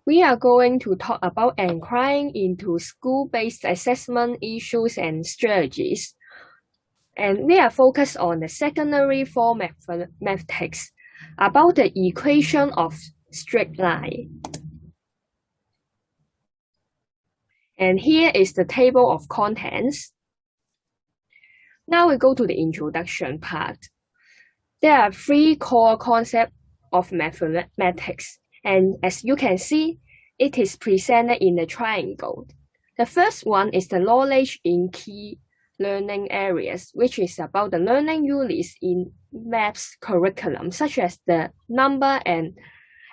We are going to talk about inquiring into school-based assessment issues and strategies. And we are focused on the secondary for mathematics about the equation of straight line. And here is the table of contents. Now we go to the introduction part. There are three core concepts of mathematics. And as you can see, it is presented in a triangle. The first one is the knowledge in key learning areas, which is about the learning units in maths curriculum, such as the number and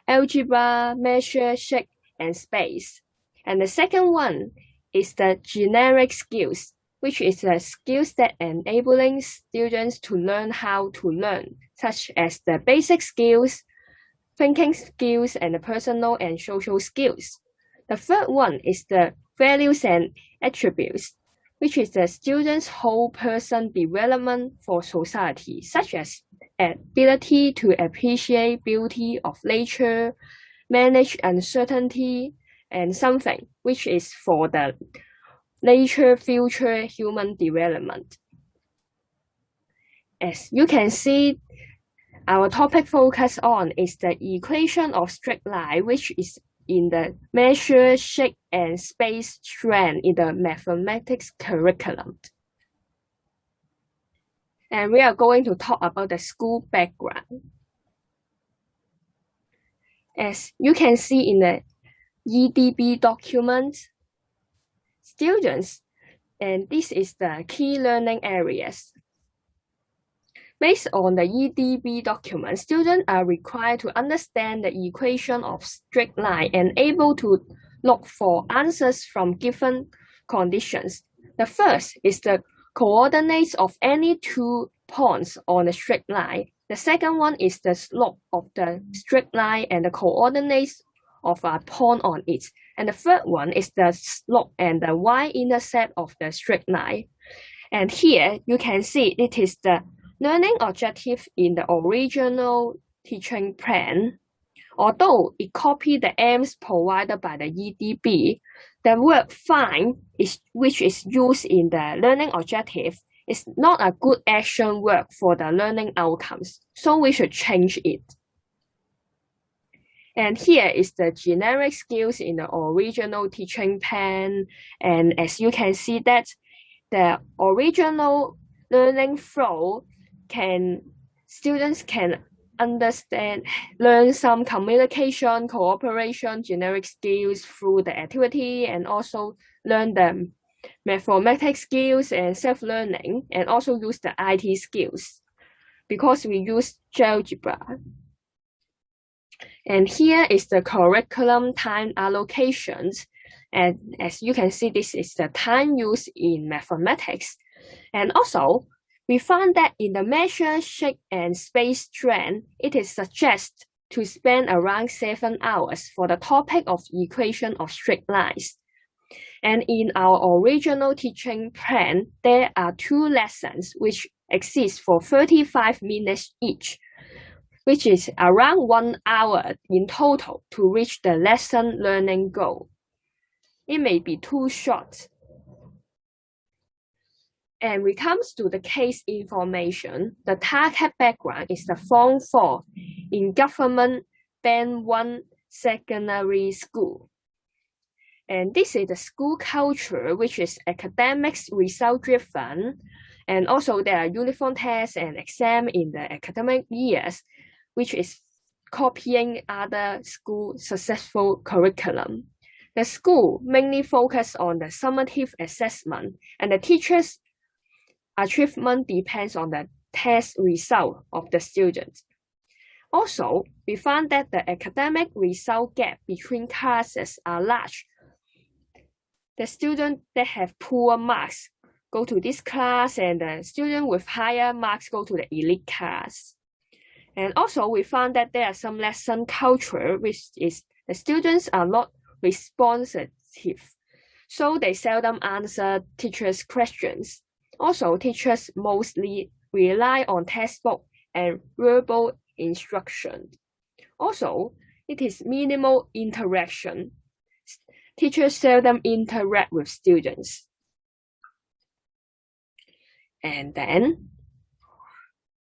algebra, measure, shape, and space. And the second one is the generic skills, which is the skills that enabling students to learn how to learn, such as the basic skills, thinking skills, and the personal and social skills. The third one is the values and attributes, which is the student's whole person development for society, such as ability to appreciate beauty of nature, manage uncertainty, and something, which is for the nature future human development. As you can see, our topic focus on is the equation of straight line, which is in the measure, shape, and space strand in the mathematics curriculum. And we are going to talk about the school background. As you can see in the EDB document, students, and this is the key learning areas. Based on the EDB document, students are required to understand the equation of straight line and able to look for answers from given conditions. The first is the coordinates of any 2 points on a straight line. The second one is the slope of the straight line and the coordinates of a point on it. And the third one is the slope and the y-intercept of the straight line. And here you can see it is the learning objective in the original teaching plan. Although it copied the aims provided by the EDB, the word find, which is used in the learning objective, is not a good action word for the learning outcomes, so we should change it. And here is the generic skills in the original teaching plan. And as you can see that the original learning flow students can understand, learn some communication, cooperation, generic skills through the activity, and also learn the mathematics skills and self-learning, and also use the IT skills because we use GeoGebra. And here is the curriculum time allocations. And as you can see, this is the time used in mathematics. And also, we found that in the measure, shape, and space strand, it is suggested to spend around 7 hours for the topic of equation of straight lines. And in our original teaching plan, there are 2 lessons which exist for 35 minutes each, which is around 1 hour in total to reach the lesson learning goal. It may be too short. And when it comes to the case information, the target background is the Form 4 in government Band 1 secondary school. And this is the school culture, which is academics result driven. And also there are uniform tests and exam in the academic years, which is copying other school successful curriculum. The school mainly focus on the summative assessment, and the teachers' achievement depends on the test result of the students. Also, we found that the academic result gap between classes are large. The students that have poor marks go to this class, and the students with higher marks go to the elite class. And also, we found that there are some lesson culture, which is the students are not responsive, so they seldom answer teachers' questions. Also, teachers mostly rely on textbook and verbal instruction. Also, it is minimal interaction. Teachers seldom interact with students. And then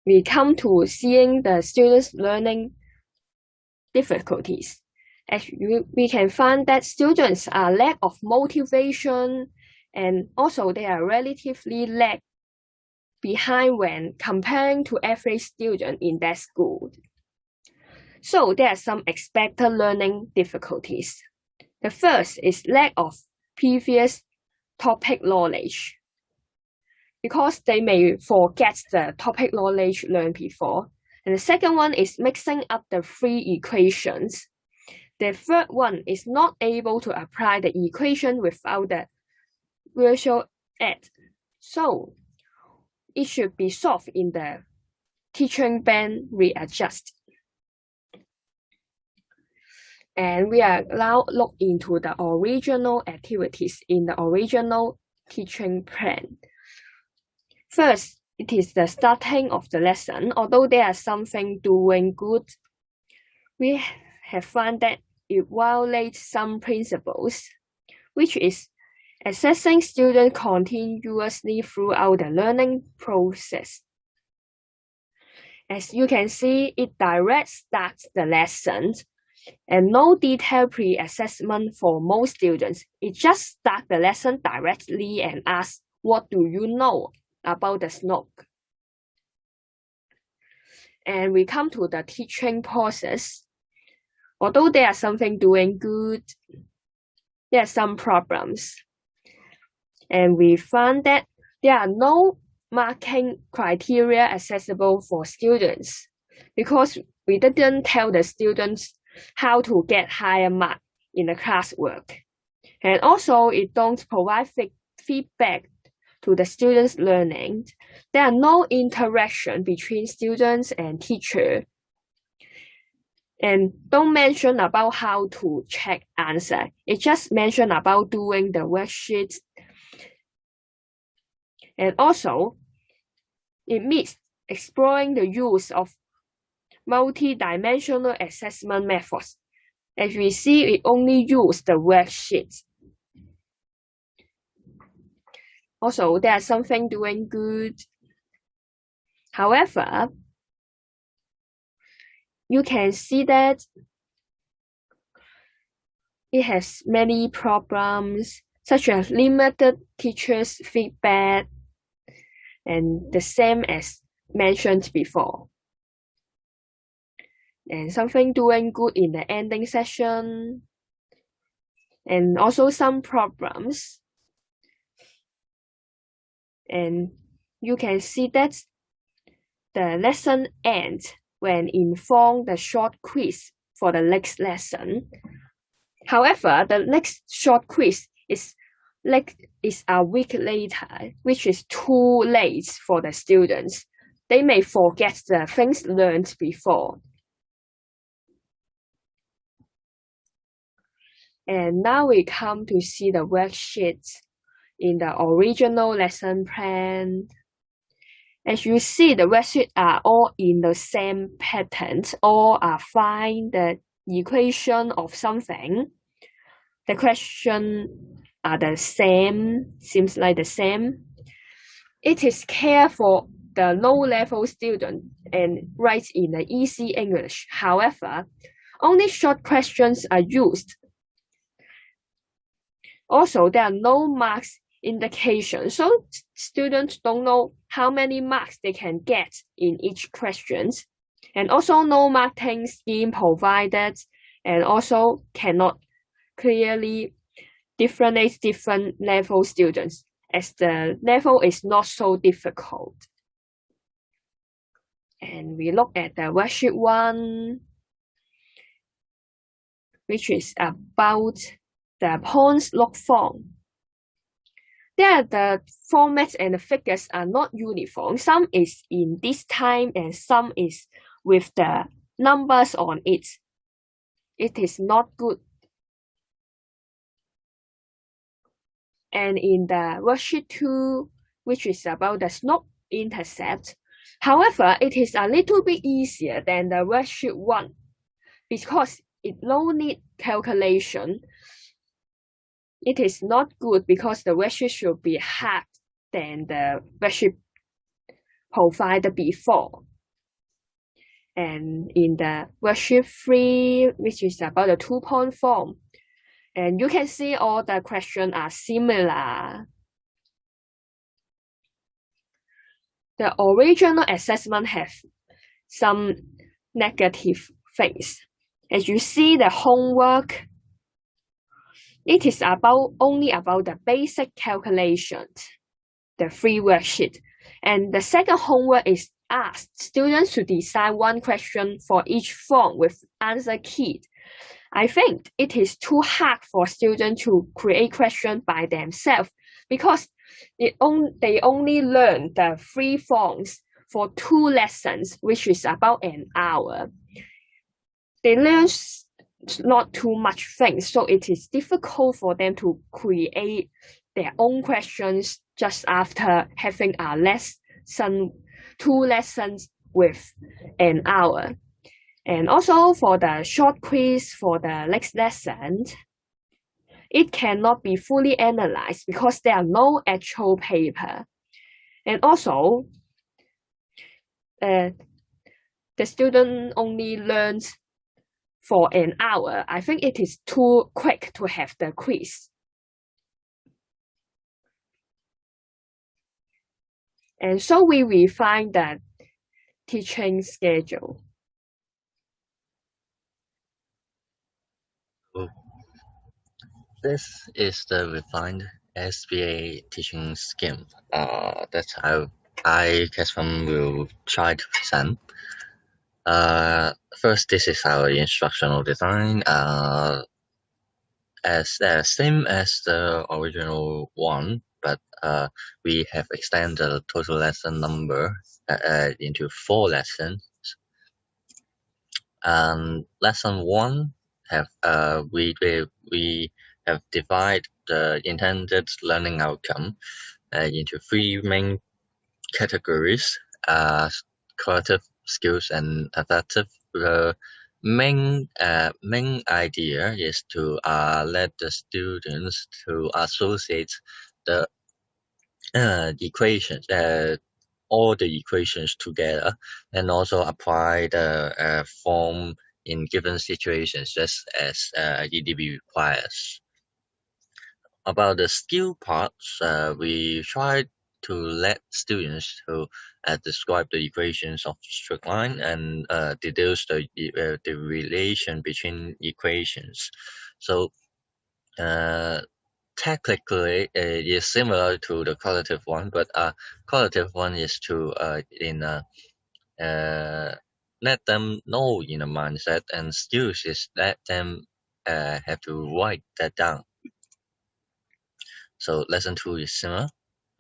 we come to seeing the students' learning difficulties. As we can find that students are lack of motivation, and also they are relatively lag behind when comparing to every student in that school. So there are some expected learning difficulties. The first is lack of previous topic knowledge, because they may forget the topic knowledge learned before. And the second one is mixing up the three equations. The third one is not able to apply the equation without the virtual add. So it should be solved in the teaching band readjust. And we are now look into the original activities in the original teaching plan. First, it is the starting of the lesson. Although there are something doing good, we have found that it violates some principles, which is assessing students continuously throughout the learning process. As you can see, it direct starts the lessons and no detailed pre-assessment for most students. It just starts the lesson directly and asks, what do you know about the snow? And we come to the teaching process. Although there are something doing good, there are some problems. And we found that there are no marking criteria accessible for students, because we didn't tell the students how to get higher marks in the classwork. And also, it don't provide feedback to the students' learning. There are no interaction between students and teacher. And don't mention about how to check answer. It just mention about doing the worksheets. And also, it means exploring the use of multi-dimensional assessment methods. As we see, it only use the worksheets. Also, there are something doing good. However, you can see that it has many problems, such as limited teachers' feedback, and the same as mentioned before. And something doing good in the ending session, and also some problems. And you can see that the lesson ends when inform the short quiz for the next lesson. However, the next short quiz is a week later, which is too late for the students. They may forget the things learned before. And now we come to see the worksheets in the original lesson plan. As you see, the worksheets are all in the same pattern. All are find the equation of something. The question are the same, seems like the same. It is care for the low-level student and writes in the easy English. However, only short questions are used. Also, there are no marks indication, so students don't know how many marks they can get in each question. And also no marking scheme provided, and also cannot clearly differentiate different level students, as the level is not so difficult. And we look at the worksheet 1, which is about the points log form. There, the formats and the figures are not uniform. Some is in this time and some is with the numbers on it. It is not good. And in the worksheet 2, which is about the slope intercept, however, it is a little bit easier than the worksheet 1, because it no need calculation. It is not good because the worksheet should be hard than the worksheet provided before. And in the worksheet 3, which is about the 2-point form, and you can see all the questions are similar. The original assessment have some negative things. As you see, the homework, it is only about the basic calculations, the free worksheet. And the second homework is asked students to design one question for each form with answer key. I think it is too hard for students to create questions by themselves because they only learn the 3 forms for 2 lessons, which is about an hour. They learn not too much things, so it is difficult for them to create their own questions just after having a lesson, 2 lessons with an hour. And also for the short quiz for the next lesson, it cannot be fully analyzed because there are no actual paper. And also, the student only learns for an hour. I think it is too quick to have the quiz. And so we refine the teaching schedule. This is the refined SBA teaching scheme that Casper will try to present. First, this is our instructional design, as same as the original one, but we have extended the total lesson number into 4 lessons. Lesson 1 have we have divided the intended learning outcome into 3 main categories: cognitive skills and affective. The main idea is to let the students to associate the equations, all the equations together, and also apply the form in given situations, just as EDB requires. About the skill parts, we try to let students to describe the equations of straight line and deduce the relation between equations. So technically it is similar to the qualitative one, but qualitative one is to let them know in a mindset, and skills is let them have to write that down. So lesson 2 is similar.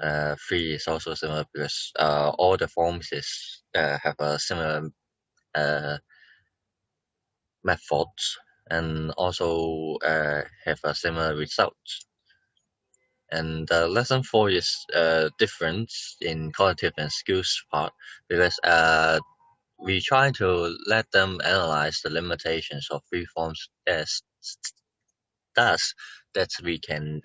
3 is also similar because all the forms is have a similar methods, and also have a similar results. And lesson 4 is different in cognitive and skills part, because we try to let them analyze the limitations of free forms, thus that we can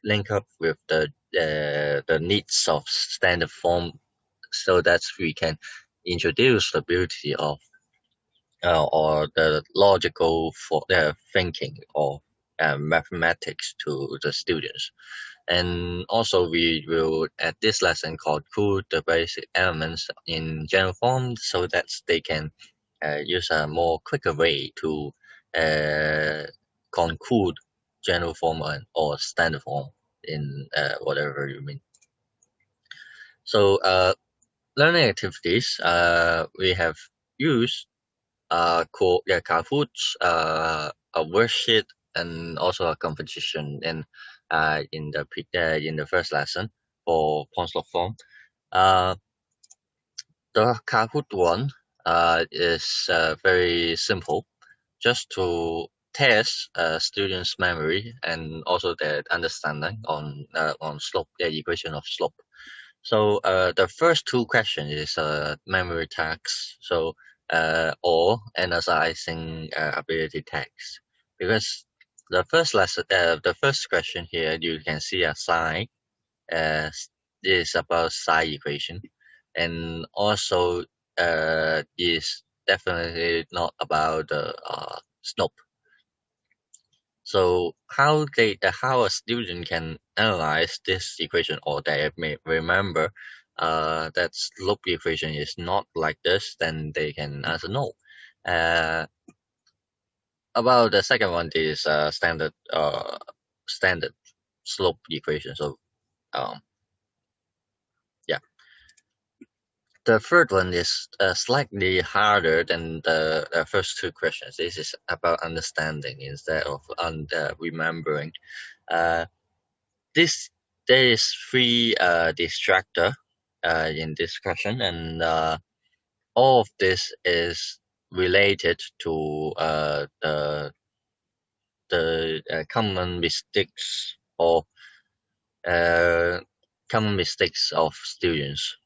link up with the needs of standard form, so that we can introduce the beauty of or the logical thinking of mathematics to the students. And also we will at this lesson conclude the basic elements in general form, so that they can use a more quicker way to conclude general form or standard form in whatever you mean. So learning activities, we have used Kahoot, a worksheet, and also a competition in the first lesson for Ponslock form. The Kahoot one is very simple, just to test students' memory and also their understanding on slope, the equation of slope. So the first 2 questions is memory task. So or analyzing ability text. Because the first lesson, the first question here, you can see a sign uh, is about psi equation, and also is definitely not about the slope. So how a student can analyze this equation, or they may remember that slope equation is not like this, then they can answer no. Uh, about the second one is standard slope equation. So um, yeah. The third one is slightly harder than the first two questions. This is about understanding instead of remembering. Uh, this there is three distractor in this question, and all of this is related to the common mistakes or common mistakes of students.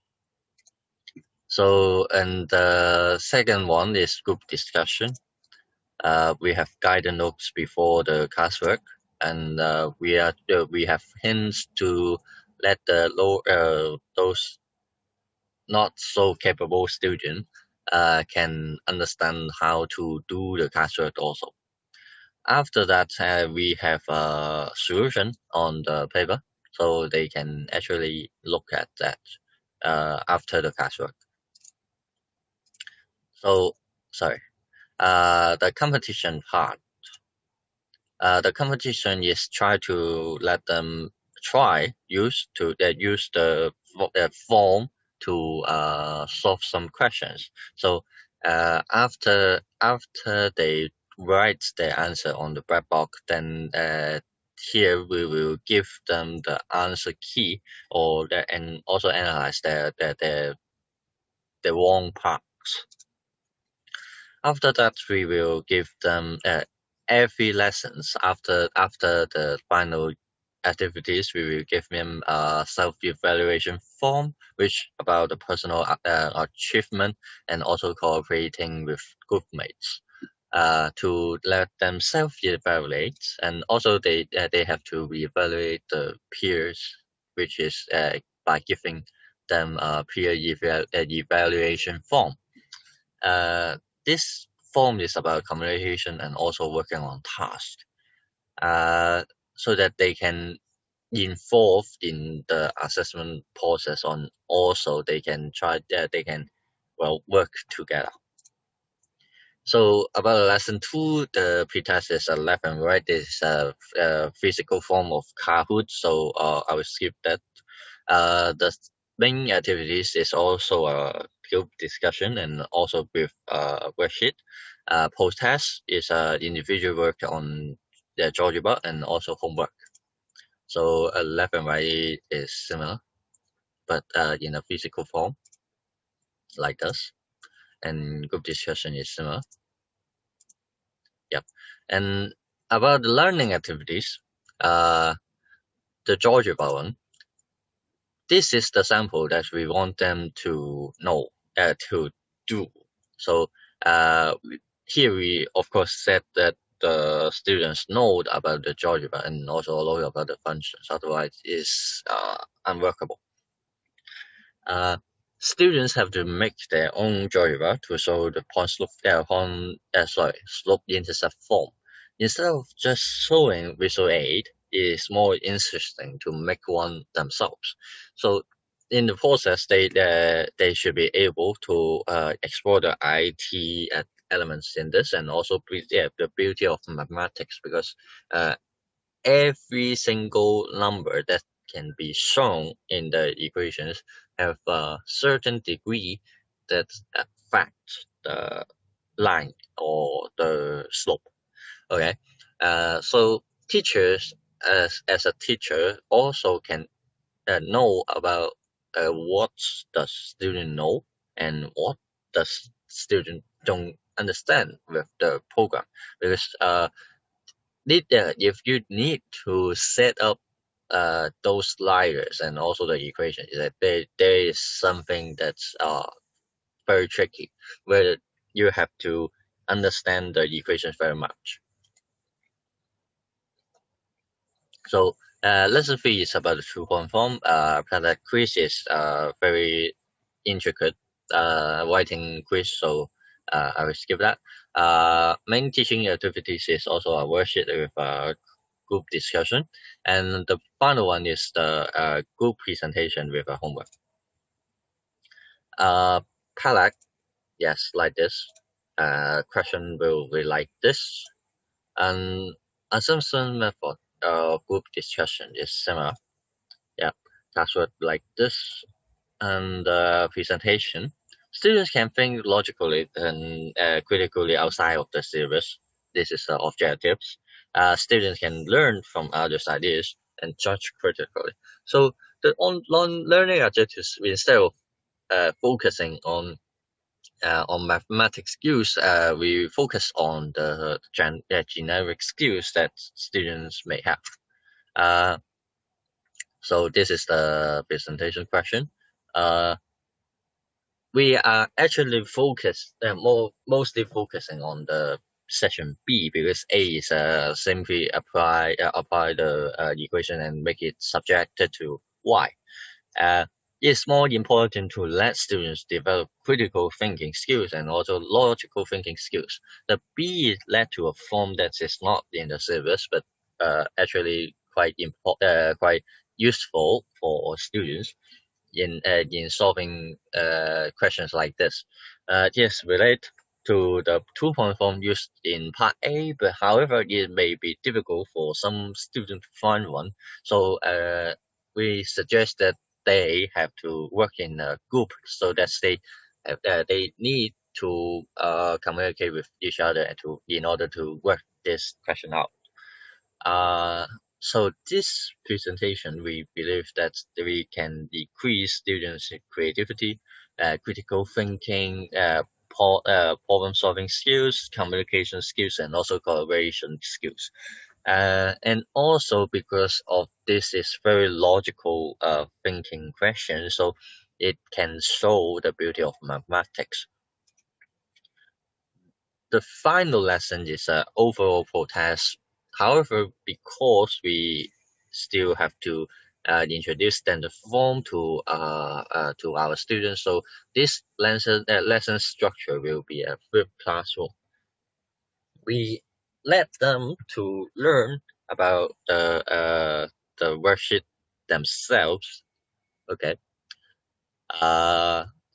So, and the second one is group discussion. We have guided notes before the classwork, and we have hints to let those not so capable students can understand how to do the classwork also. After that, we have a solution on the paper, so they can actually look at that after the classwork. So, sorry. The competition part. The competition is try to let them use the form to solve some questions. So after they write their answer on the black box, then here we will give them the answer key and also analyze the wrong parts. After that, we will give them every lessons after the final activities. We will give them a self-evaluation form, which about the personal achievement and also cooperating with group mates. To let them self-evaluate, and also they have to reevaluate the peers, which is by giving them a peer evaluation form. This form is about communication and also working on tasks, so that they can involve in the assessment process. On also they can work together. So about lesson 2, the pretest is left and right. This is a physical form of Kahoot, so I will skip that. The main activities is also a group discussion and also with worksheet. Post-test is individual work on the algebra and also homework. So left and right is similar, but in a physical form, like this. And group discussion is similar. Yep. And about the learning activities, the algebra one, this is the sample that we want them to know, to do. So here we of course said that the students know about the algebra and also know about the functions. Otherwise, it's unworkable. Students have to make their own algebra to show the slope-intercept form. Instead of just showing visual aid, it is more interesting to make one themselves. So in the process, they should be able to explore the IT elements in this, and also the beauty of mathematics, because every single number that can be shown in the equations have a certain degree that affect the line or the slope. Okay, so teachers as a teacher also can know about what does student know and what does student don't understand with the program, because if you need to set up those sliders and also the equation, is that there is something that's very tricky, where you have to understand the equations very much. So lesson 3 is about the two-point form. That quiz is very intricate writing quiz, so I will skip that. Main teaching activities is also a worksheet with group discussion, and the final one is the group presentation with a homework. Palette, yes, like this. Question will be like this. And assumption method group discussion is similar. Yeah, that's what like this. And presentation. Students can think logically and critically outside of the syllabus. This is the objectives. Students can learn from others' ideas and judge critically. So the learning objectives, instead of focusing on mathematics skills, we focus on the generic skills that students may have. So this is the presentation question. We are actually mostly focusing on the section B, because A is simply apply the equation and make it subjected to Y. It's more important to let students develop critical thinking skills and also logical thinking skills. The B led to a form that is not in the syllabus, but actually quite useful for students in solving questions like this. Yes, relate to the two-point form used in part A, but however, it may be difficult for some students to find one. So we suggest that they have to work in a group, so that they need to communicate with each other in order to work this question out. So this presentation, we believe that we can decrease students' creativity, critical thinking, problem-solving skills, communication skills, and also collaboration skills. And also because of this is very logical thinking question, so it can show the beauty of mathematics. The final lesson is an overall protest. However, because we still have to introduce standard form to our students, so this lesson structure will be a flipped classroom. We let them to learn about the worksheet themselves. Okay,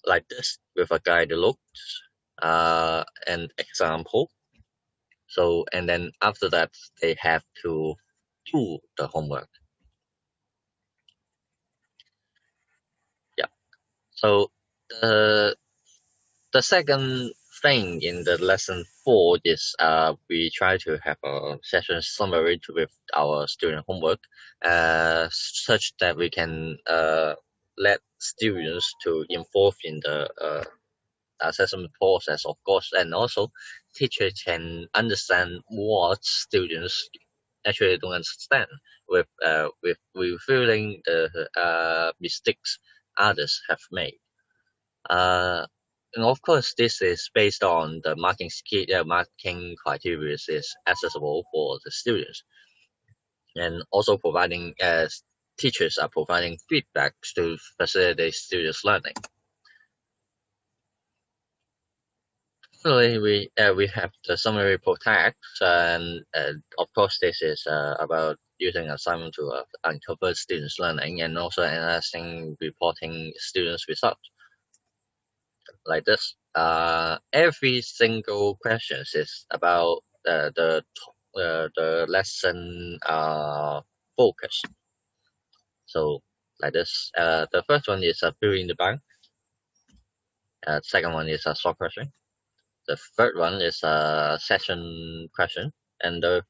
like this with a guide look, an example. So, and then after that, they have to do the homework. Yeah. So the second thing in the lesson 4 is we try to have a session summary with our student homework, such that we can let students to involve in the assessment process, of course, and also teachers can understand what students actually don't understand with revealing the mistakes others have made. And of course, this is based on the marking criteria is accessible for the students, and also providing as teachers are providing feedback to facilitate students' learning. Finally, we have the summary protect, and of course, this is about using assignment to uncover students' learning and also analyzing reporting students' results. Like this, every single question is about the lesson focus. So like this, the first one is fill in the blank. Second one is a short question. The third one is a session question, and the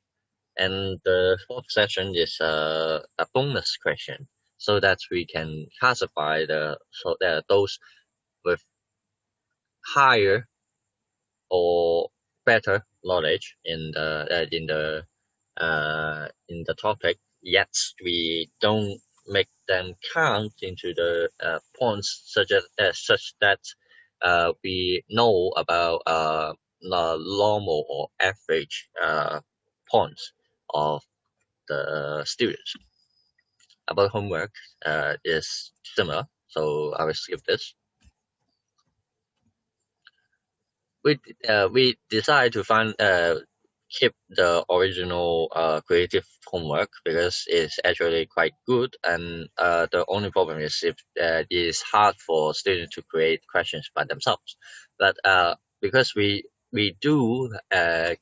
fourth session is a bonus question, so that we can classify those with higher or better knowledge in the topic. Yet we don't make them count into the points such that we know about the normal or average points of the students. About homework is similar, so I will skip this. We decided to keep the original creative homework because it's actually quite good, and the only problem is if it is hard for students to create questions by themselves. But because we do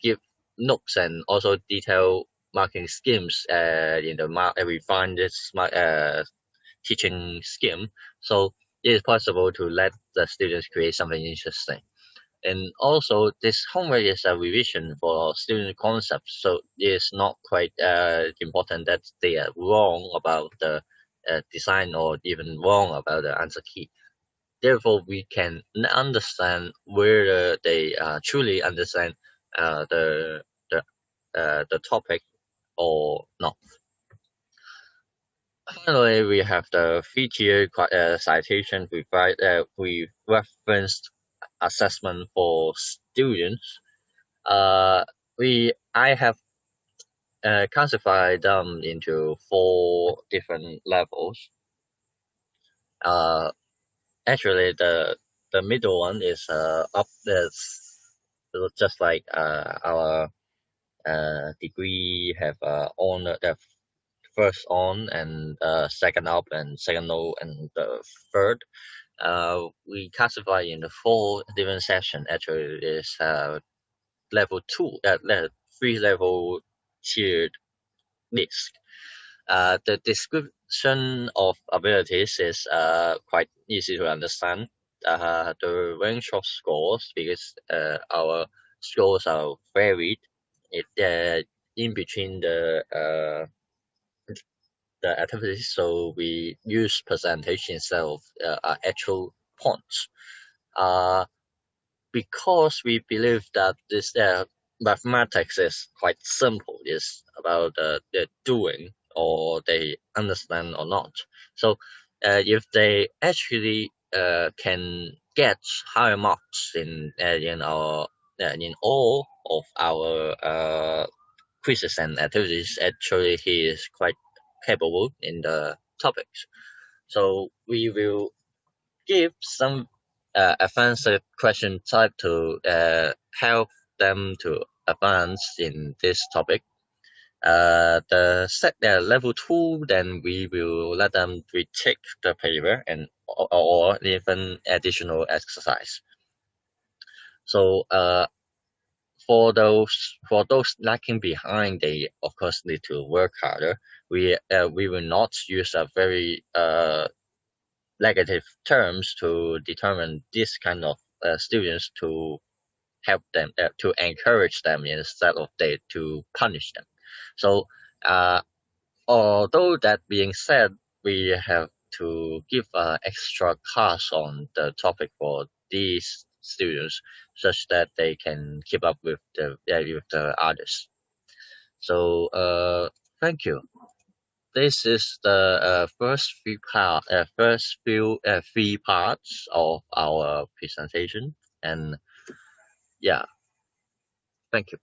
give notes and also detailed marking schemes in the refined teaching scheme, so it is possible to let the students create something interesting. And also, this homework is a revision for student concepts, so it's not quite important that they are wrong about the design or even wrong about the answer key. Therefore, we can understand whether they truly understand the the topic or not. Finally, we have the three-tier citation we referenced assessment for students. I have classified them into 4 different levels. Actually, the middle one is up this, just like our degree have on the first on and second up and second low and the third. We classify in the 4 different section. Actually, is level 2, 3-level tiered list. The description of abilities is quite easy to understand. The range of scores, because our scores are varied, it in between the activities, so we use percentage instead of actual points. Because we believe that this mathematics is quite simple. It's about the doing, or they understand or not. So if they actually can get higher marks in our in all of our quizzes and activities, actually he is quite capable in the topics. So we will give some advanced question type to help them to advance in this topic. Level 2, then we will let them retake the paper and or even additional exercise. So for those lagging behind, they of course need to work harder. We will not use a very negative terms to determine this kind of students, to help them to encourage them instead of to punish them. So although that being said, we have to give extra class on the topic for these students such that they can keep up with the others. So thank you. This is the first few 3 parts of our presentation, and yeah, thank you.